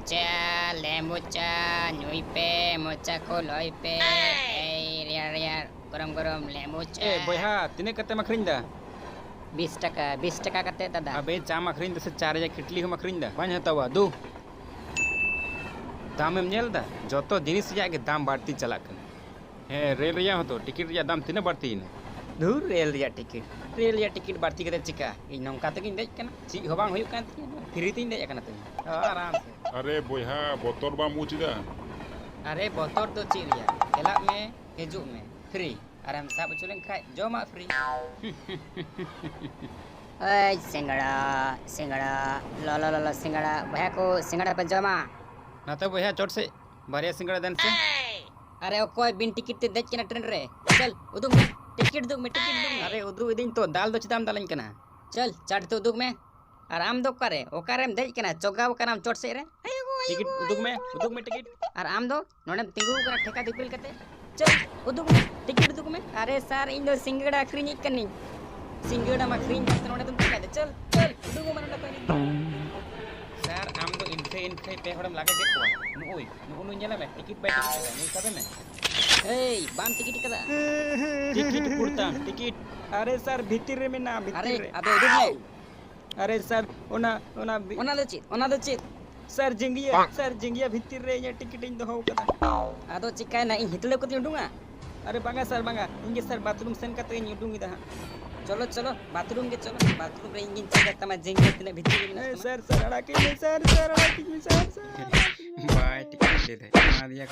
mocha, le mocha, nyui pe, mocha ko loi pe. Hey, riar, gorom, le mocha. ए बोहा तिने कते मखरिंग दा 20 टका kate dada. अबे चा मखरिंग से 4000 किटली हम मखरिंग दा पांच हतावा दू दाम एम नेल दा जतो जिनिस या के दाम बढ़ती चला कन हे रेल रिया हो तो टिकट रिया दाम तिने बढ़ती न धूर रेल या टिकट बढ़ती कते चिका इन नौका तक देज कना ची हो बांग हुयु kan फ्री तीन देज कना तुम आराम से अरे बोहा बोतोर बा मुचिदा अरे बोतोर तो ची रिया एला में हिजुक में फ्री और हम साब चुलें खाए जोमा फ्री ओए सिंगड़ा लो सिंगड़ा भैया को सिंगड़ा पे जोमा ना तो बोहा चोट से बारिया सिंगड़ा दन से अरे ओ कोई बिन टिकट ते देज कना ट्रेन रे चल उदुम में टिकट दुग में अरे उद्रु इदिन तो दाल दो चिदाम दालइन कना चल चढ़ तो दुग में आराम दो करे ओकारे में देज कना चोगाव कनाम चोट से रे टिकट उदुग में टिकट और आम दो नोडे तिंगु कना ठेका दिपिल कते चल उदुग में टिकट दुग में अरे सर इन दो सिंगड़ा अखरिनी कनी सिंगड़ा मा अखरिन करते नोडे तुम ठेका दे चल उदुग में नोडे कोई सर आम तो इनखे पे हड़म लागे के को नुई नु नेला में टिकट बाय टिकट नु सबे में ए बाम टिकट कदा टिकट कुर्ता टिकट अरे सर भीतर में ना अरे भीतर अबे उदुग में अरे सर ओना ओना दो चित सर जिंगिया भीतर रे ये टिकट इन दो हो कदा आदो चिकाय ना इन हितले को उडुंगा अरे बांगा सर इंगे सर बाथरूम सेन कते इन उडुंगी दा चलो बाथरूम रे इंगिन चिका तमा जिंगे तने भीतर में सर अड़ा के सर अड़ा के सर बाय टिकट दे दे ना दिया